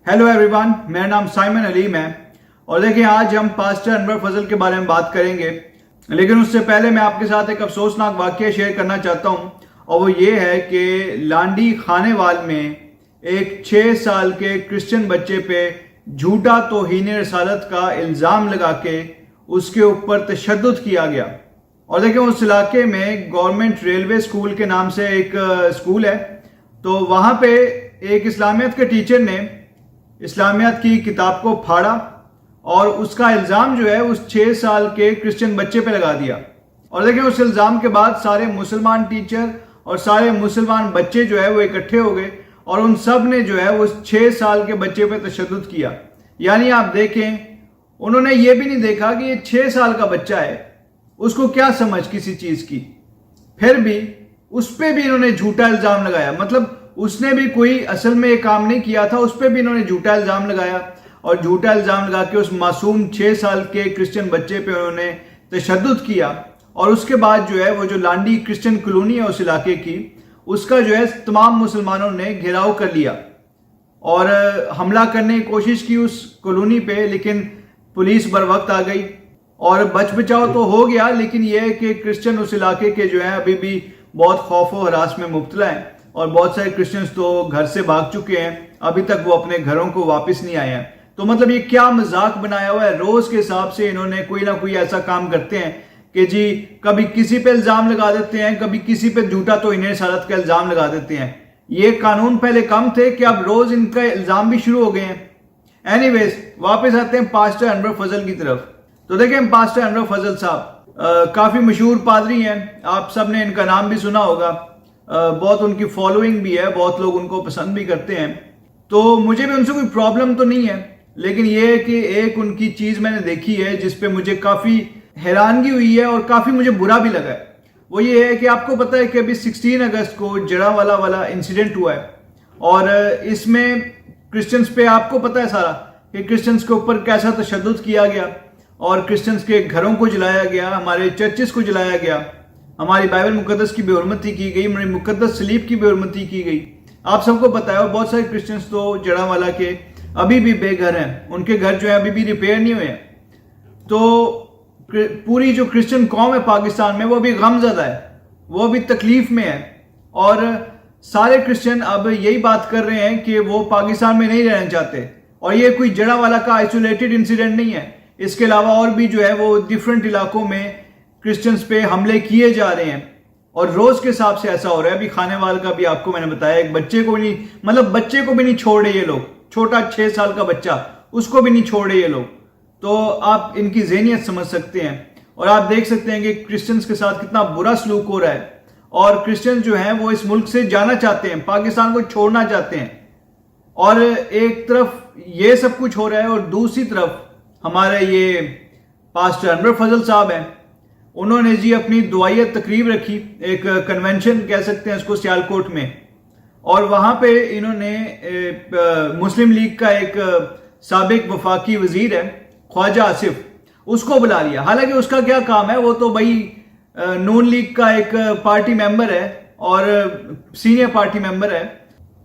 Hello everyone, मेरा नाम Simon Aleem है और देखिए आज हम पास्टर अनवर फजल के बारे में बात करेंगे। लेकिन उससे पहले मैं आपके साथ एक अफसोसनाक वाकया शेयर करना चाहता हूं और वो ये है कि लांडी खानेवाल में एक 6 साल के क्रिश्चियन बच्चे पे झूठा तौहीन रसालत का इल्ज़ाम लगा के उसके ऊपर तशद्दुद किया गया। और देखिए उस इलाके में गवर्नमेंट रेलवे स्कूल के नाम से एक स्कूल है, तो वहाँ पे एक इस्लामियत के टीचर ने इस्लामियत की किताब को फाड़ा और उसका इल्ज़ाम जो है उस 6 साल के क्रिश्चियन बच्चे पे लगा दिया। और देखिए उस इल्ज़ाम के बाद सारे मुसलमान टीचर और सारे मुसलमान बच्चे जो है वो इकट्ठे हो गए और उन सब ने जो है उस 6 साल के बच्चे पे तशद्दुद किया। यानी आप देखें, उन्होंने ये भी नहीं देखा कि ये 6 साल का बच्चा है, उसको क्या समझ किसी चीज़ की, फिर भी उस पर भी इन्होंने झूठा इल्ज़ाम लगाया। मतलब उसने भी कोई असल में ये काम नहीं किया था, उस पर भी इन्होंने झूठा इल्ज़ाम लगाया और झूठा इल्ज़ाम लगा के उस मासूम 6 साल के क्रिश्चियन बच्चे पे उन्होंने तशद्दुद किया। और उसके बाद जो है वो जो लांडी क्रिश्चियन कॉलोनी है उस इलाके की, उसका जो है तमाम मुसलमानों ने घेराव कर लिया और हमला करने की कोशिश की उस कॉलोनी पे, लेकिन पुलिस बर वक्त आ गई और बच बचाव तो हो गया। लेकिन यह है कि क्रिश्चियन उस इलाके के जो है अभी भी बहुत खौफ और हरास में मुब्तला हैं और बहुत सारे क्रिश्चियंस तो घर से भाग चुके हैं, अभी तक वो अपने घरों को वापस नहीं आए हैं। तो मतलब ये क्या मजाक बनाया हुआ है। रोज के हिसाब से इन्होंने कोई ना कोई ऐसा काम करते हैं कि जी कभी किसी पे इल्जाम लगा देते हैं, कभी किसी पे झूठा तौहीन रसालत का इल्जाम लगा देते हैं। ये कानून पहले कम थे कि अब रोज इनका इल्जाम भी शुरू हो गए हैं। एनीवेज, वापस आते हैं पास्टर अनवर फजल की तरफ। तो देखें, पास्टर अनवर फजल साहब काफी मशहूर पादरी हैं, आप सब ने इनका नाम भी सुना होगा, बहुत उनकी फॉलोइंग भी है, बहुत लोग उनको पसंद भी करते हैं। तो मुझे भी उनसे कोई प्रॉब्लम तो नहीं है, लेकिन ये है कि एक उनकी चीज मैंने देखी है जिस पे मुझे काफी हैरानगी हुई है और काफी मुझे बुरा भी लगा है। वो ये है कि आपको पता है कि अभी 16 अगस्त को जड़ावाला वाला इंसिडेंट हुआ है और इसमें क्रिश्चियंस पे आपको पता है सारा कि क्रिश्चियंस के ऊपर कैसा तशद्दुद किया गया और क्रिश्चियंस के घरों को जलाया गया, हमारे चर्चेस को जलाया गया, हमारी बाइबल मुकद्दस की बेहुरमती की गई, हमारी मुकद्दस सलीब की बेहुरमती की गई। आप सबको पता है। और बहुत सारे क्रिश्चियंस तो जड़ावाला के अभी भी बेघर हैं, उनके घर जो है अभी भी रिपेयर नहीं हुए हैं। तो पूरी जो क्रिश्चियन कौम है पाकिस्तान में वो भी गमज़दा है, वो भी तकलीफ में है और सारे क्रिश्चियन अब यही बात कर रहे हैं कि वो पाकिस्तान में नहीं रहना चाहते। और ये कोई जड़ावाला का आइसोलेटेड इंसिडेंट नहीं है, इसके अलावा और भी जो है वो डिफरेंट इलाकों में क्रिश्चियंस पे हमले किए जा रहे हैं और रोज के हिसाब से ऐसा हो रहा है। अभी खानेवाल का भी आपको मैंने बताया, एक बच्चे को नहीं, मतलब बच्चे को भी नहीं छोड़ रहे ये लोग, छोटा 6 साल का बच्चा, उसको भी नहीं छोड़ रहे ये लोग। तो आप इनकी ज़हनियत समझ सकते हैं और आप देख सकते हैं कि क्रिश्चियंस के साथ कितना बुरा सलूक हो रहा है और क्रिश्चियन जो हैं वो इस मुल्क से जाना चाहते हैं, पाकिस्तान को छोड़ना चाहते हैं। और एक तरफ ये सब कुछ हो रहा है और दूसरी तरफ हमारे ये पास्टर अनवर फजल साहब हैं, उन्होंने जी अपनी दुआया तकरीब रखी, एक कन्वेंशन कह सकते हैं इसको, सियालकोट में। और वहाँ पे इन्होंने मुस्लिम लीग का एक साबिक वफाकी वजीर है ख्वाजा आसिफ, उसको बुला लिया। हालांकि उसका क्या काम है, वो तो भाई नून लीग का एक पार्टी मेंबर है और सीनियर पार्टी मेंबर है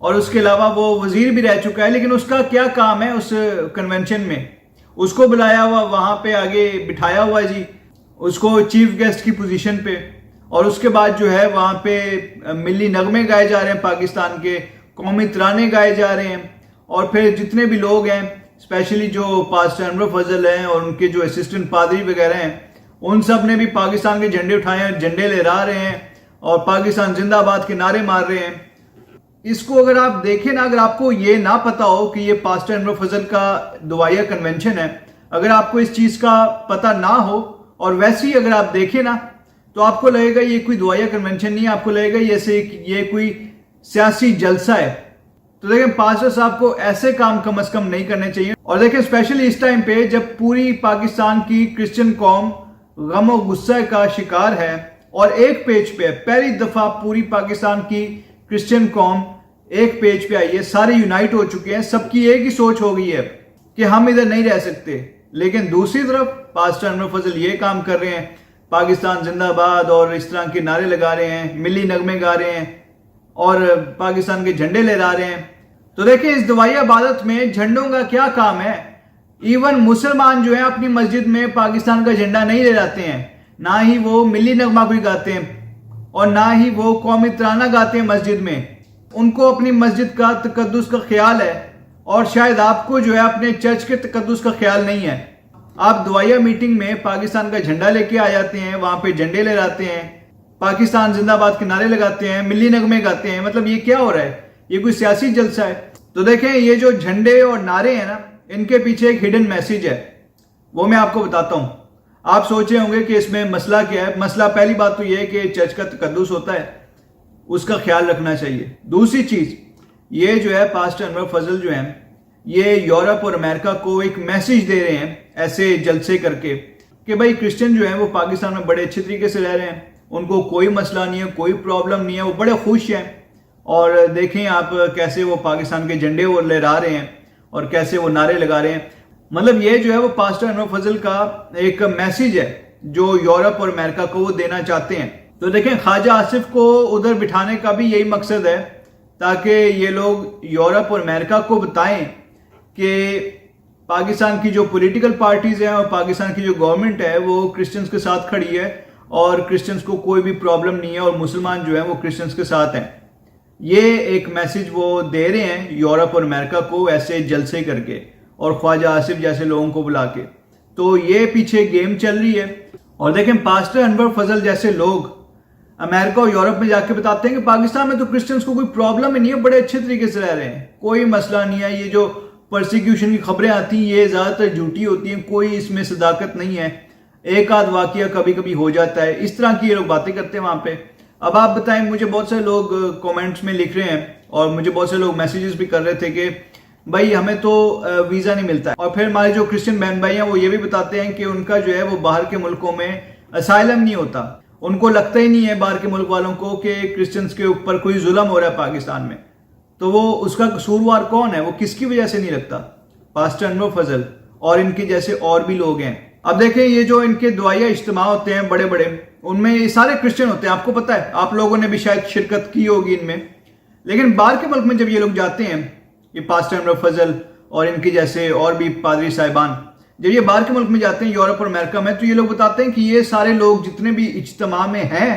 और उसके अलावा वो वजीर भी रह चुका है। लेकिन उसका क्या काम है उस कन्वेंशन में, उसको बुलाया हुआ, वहाँ पे आगे बिठाया हुआ जी उसको चीफ गेस्ट की पोजीशन पे। और उसके बाद जो है वहाँ पे मिली नगमे गाए जा रहे हैं, पाकिस्तान के कौमी तराने गाए जा रहे हैं। और फिर जितने भी लोग हैं, स्पेशली जो पास्टर अनवर फजल हैं और उनके जो असिस्टेंट पादरी वगैरह हैं, उन सब ने भी पाकिस्तान के झंडे उठाए हैं, झंडे लहरा रहे हैं और पाकिस्तान जिंदाबाद के नारे मार रहे हैं। इसको अगर आप देखें ना, अगर आपको ये ना पता हो कि ये पास्टर अनवर फजल का दुआया कन्वेंशन है, अगर आपको इस चीज़ का पता ना हो और वैसे ही अगर आप देखें ना, तो आपको लगेगा ये कोई दुआया कन्वेंशन नहीं है, आपको लगेगा ये कोई सियासी जलसा है। तो देखें, पास्टर साहब को ऐसे काम कम से कम नहीं करने चाहिए। और देखें, स्पेशली इस टाइम पे जब पूरी पाकिस्तान की क्रिश्चियन कौम गम और गुस्से का शिकार है और एक पेज पे पहली दफा पूरी पाकिस्तान की क्रिश्चियन कौम एक पेज पे आई है, सारे यूनाइट हो चुके हैं, सबकी एक ही सोच हो गई है कि हम इधर नहीं रह सकते। लेकिन दूसरी तरफ पास्टर अनवर फजल ये काम कर रहे हैं, पाकिस्तान जिंदाबाद और इस तरह के नारे लगा रहे हैं, मिली नगमे गा रहे हैं और पाकिस्तान के झंडे लहरा रहे हैं। तो देखिए इस दवाई इबादत में झंडों का क्या काम है। इवन मुसलमान जो है अपनी मस्जिद में पाकिस्तान का झंडा नहीं ले जाते हैं, ना ही वो मिली नगमा कोई गाते हैं और ना ही वो कौमी तराना गाते हैं मस्जिद में। उनको अपनी मस्जिद का तकद्दुस का ख्याल है और शायद आपको जो है अपने चर्च के तकद्दुस का ख्याल नहीं है। आप दुआया मीटिंग में पाकिस्तान का झंडा लेके आ जाते हैं, वहां पे झंडे ले जाते हैं, पाकिस्तान जिंदाबाद के नारे लगाते हैं, मिली नगमे गाते हैं। मतलब ये क्या हो रहा है? ये कोई सियासी जलसा है? तो देखें ये जो झंडे और नारे हैं ना, इनके पीछे एक हिडन मैसेज है, वो मैं आपको बताता हूं। आप सोच रहे होंगे कि इसमें मसला क्या है। मसला पहली बात तो ये है कि चर्च का तकद्दुस होता है, उसका ख्याल रखना चाहिए। दूसरी चीज ये जो है पास्टर अनवर फजल जो है ये यूरोप और अमेरिका को एक मैसेज दे रहे हैं ऐसे जलसे करके कि भाई क्रिश्चियन जो है वो पाकिस्तान में बड़े अच्छे तरीके से रह रहे हैं, उनको कोई मसला नहीं है, कोई प्रॉब्लम नहीं है, वो बड़े खुश हैं। और देखें आप कैसे वो पाकिस्तान के झंडे वो लहरा रहे हैं और कैसे वो नारे लगा रहे हैं। मतलब ये जो है वो पास्टर अनवर फजल का एक मैसेज है जो यूरोप और अमेरिका को वो देना चाहते हैं। तो देखें ख्वाजा आसिफ को उधर बिठाने का भी यही मकसद है ताकि ये लोग यूरोप और अमेरिका को बताएं कि पाकिस्तान की जो पॉलिटिकल पार्टीज हैं और पाकिस्तान की जो गवर्नमेंट है वो क्रिश्चियंस के साथ खड़ी है और क्रिश्चियंस को कोई भी प्रॉब्लम नहीं है और मुसलमान जो है वो क्रिश्चियंस के साथ हैं। ये एक मैसेज वो दे रहे हैं यूरोप और अमेरिका को ऐसे जलसे करके और ख्वाजा आसिफ जैसे लोगों को बुला के। तो ये पीछे गेम चल रही है। और देखें पास्टर अनवर फजल जैसे लोग अमेरिका और यूरोप में जाके बताते हैं कि पाकिस्तान में तो क्रिश्चियंस को कोई प्रॉब्लम ही नहीं है, बड़े अच्छे तरीके से रह रहे हैं, कोई मसला नहीं है। ये जो परसिक्यूशन की खबरें आती हैं ये ज्यादातर झूठी होती हैं, कोई इसमें सदाकत नहीं है, एक आध वाकया कभी कभी हो जाता है। इस तरह की ये लोग बातें करते हैं वहां पे। अब आप बताएं, मुझे बहुत सारे लोग कमेंट्स में लिख रहे हैं और मुझे बहुत से लोग मैसेजेस भी कर रहे थे कि भाई हमें तो वीजा नहीं मिलता है। और फिर हमारे जो क्रिश्चियन बहन भाई हैं वो ये भी बताते हैं कि उनका जो है वो बाहर के मुल्कों में असाइलम नहीं होता, उनको लगता ही नहीं है बाहर के मुल्क वालों को कि क्रिश्चियंस के ऊपर कोई जुल्म हो रहा है पाकिस्तान में। तो वो उसका कसूरवार कौन है, वो किसकी वजह से नहीं लगता? पास्टर अनवर फजल और इनके जैसे और भी लोग हैं। अब देखें ये जो इनके दुआया इज्तिमा होते हैं बड़े बड़े, उनमें ये सारे क्रिश्चियन होते हैं, आपको पता है, आप लोगों ने भी शायद शिरकत की होगी इनमें। लेकिन बाहर के मुल्क में जब ये लोग जाते हैं, ये पास्टर अनवर फजल और इनके जैसे और भी पादरी साहिबान, जब ये बाहर के मुल्क में जाते हैं यूरोप और अमेरिका में, तो ये लोग बताते हैं कि ये सारे लोग जितने भी इज्तिमा में हैं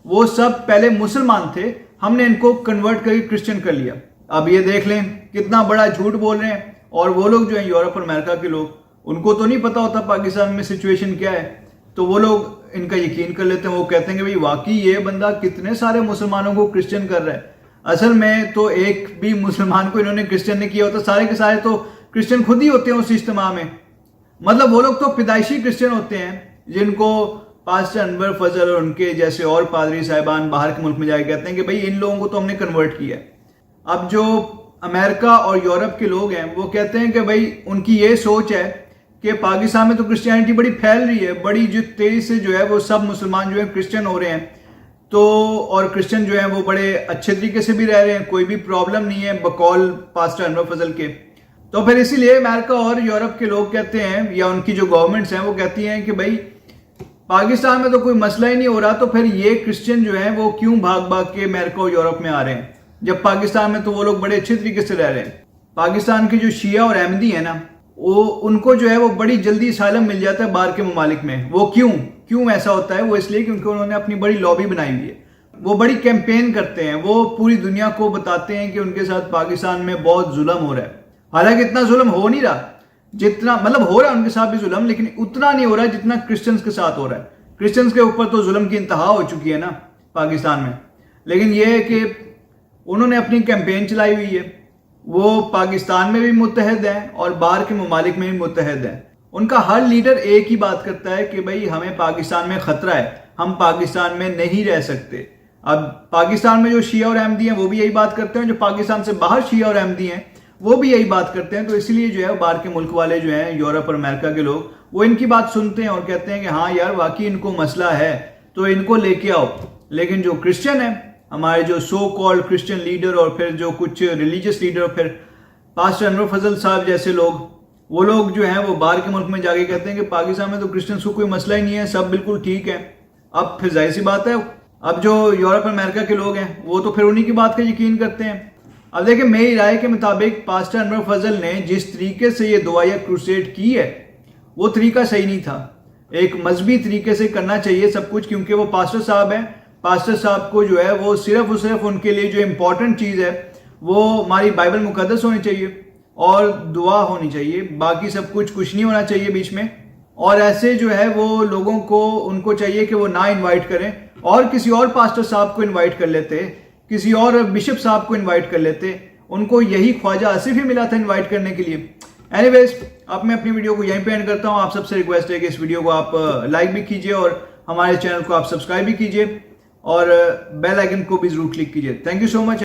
वो सब पहले मुसलमान थे, हमने इनको कन्वर्ट करके क्रिश्चियन कर लिया। अब ये देख लें कितना बड़ा झूठ बोल रहे हैं। और वो लोग जो हैं यूरोप और अमेरिका के लोग, उनको तो नहीं पता होता पाकिस्तान में सिचुएशन क्या है, तो वो लोग इनका यकीन कर लेते हैं। वो कहते हैं कि भाई वाकई ये बंदा कितने सारे मुसलमानों को क्रिश्चियन कर रहा है। असल में तो एक भी मुसलमान को इन्होंने क्रिश्चियन नहीं किया होता, सारे के सारे तो क्रिश्चियन खुद ही होते हैं उस इज्तिमा में। मतलब वो लोग तो पैदाइशी क्रिश्चियन होते हैं जिनको पास्टर अनवर फजल और उनके जैसे और पादरी साहिबान बाहर के मुल्क में जाके कहते हैं कि भाई इन लोगों को तो हमने कन्वर्ट किया है। अब जो अमेरिका और यूरोप के लोग हैं वो कहते हैं कि भाई उनकी ये सोच है कि पाकिस्तान में तो क्रिश्चियनिटी बड़ी फैल रही है, बड़ी जो तेजी से जो है वो सब मुसलमान जो है क्रिश्चियन हो रहे हैं, तो और क्रिश्चियन जो है वो बड़े अच्छे तरीके से भी रह रहे हैं, कोई भी प्रॉब्लम नहीं है बकौल पास्टर अनवर फजल के। तो फिर इसीलिए अमेरिका और यूरोप के लोग कहते हैं या उनकी जो गवर्नमेंट्स हैं वो कहती हैं कि भाई पाकिस्तान में तो कोई मसला ही नहीं हो रहा, तो फिर ये क्रिश्चियन जो है वो क्यों भाग भाग के अमेरिका और यूरोप में आ रहे हैं, जब पाकिस्तान में तो वो लोग बड़े अच्छे तरीके से रह रहे हैं। पाकिस्तान के जो शिया और अहमदी है ना, वो उनको जो है वो बड़ी जल्दी असाइलम मिल जाता है बाहर के ममालिक में। वो क्यों ऐसा होता है? वो इसलिए क्योंकि उन्होंने अपनी बड़ी लॉबी बनाई हुई है, वो बड़ी कैंपेन करते हैं, वो पूरी दुनिया को बताते हैं कि उनके साथ पाकिस्तान में बहुत जुल्म हो रहा है। हालांकि इतना जुल्म हो नहीं रहा जितना, मतलब हो रहा है उनके साथ भी जुल्म, लेकिन उतना नहीं हो रहा जितना क्रिश्चियंस के साथ हो रहा है। क्रिश्चियंस के ऊपर तो जुल्म की इंतहा हो चुकी है ना पाकिस्तान में। लेकिन यह है कि उन्होंने अपनी कैंपेन चलाई हुई है, वो पाकिस्तान में भी मुत्तहद हैं और बाहर के ममालिक में भी मुत्तहद हैं। उनका हर लीडर एक ही बात करता है कि भाई हमें पाकिस्तान में खतरा है, हम पाकिस्तान में नहीं रह सकते। अब पाकिस्तान में जो शिया और अहमदी हैं वो भी यही बात करते हैं, जो पाकिस्तान से बाहर शिया और अहमदी हैं वो भी यही बात करते हैं। तो इसलिए जो है बाहर के मुल्क वाले जो हैं यूरोप और अमेरिका के लोग, वो इनकी बात सुनते हैं और कहते हैं कि हाँ यार वाकई इनको मसला है तो इनको लेके आओ। लेकिन जो क्रिश्चियन है, हमारे जो सो कॉल्ड क्रिश्चियन लीडर और फिर जो कुछ रिलीजियस लीडर और फिर पास्टर अनवर फजल साहब जैसे लोग, वो लोग जो हैं वो बाहर के मुल्क में जाके कहते हैं कि पाकिस्तान में तो क्रिश्चियंस को कोई मसला ही नहीं है, सब बिल्कुल ठीक है। अब फिर जाहिर सी बात है, अब जो यूरोप और अमेरिका के लोग हैं वो तो फिर उन्हीं की बात का यकीन करते हैं। अब देखिए मेरी राय के मुताबिक पास्टर अनवर फजल ने जिस तरीके से ये दुआया क्रूसेड की है वो तरीका सही नहीं था। एक मजहबी तरीके से करना चाहिए सब कुछ, क्योंकि वो पास्टर साहब हैं। पास्टर साहब को जो है वो सिर्फ उनके लिए जो इम्पोर्टेंट चीज़ है वो हमारी बाइबल मुकद्दस होनी चाहिए और दुआ होनी चाहिए, बाकी सब कुछ नहीं होना चाहिए बीच में। और ऐसे जो है वो लोगों को उनको चाहिए कि वो ना इनवाइट करें और किसी और पास्टर साहब को इनवाइट कर लेते, किसी और बिशप साहब को इनवाइट कर लेते। उनको यही ख्वाजा आसिफ ही मिला था इनवाइट करने के लिए। एनीवेज, अब मैं अपनी वीडियो को यहीं पे एंड करता हूँ। आप सबसे रिक्वेस्ट है कि इस वीडियो को आप लाइक भी कीजिए और हमारे चैनल को आप सब्सक्राइब भी कीजिए और बेल आइकन को भी जरूर क्लिक कीजिए। Thank you so much.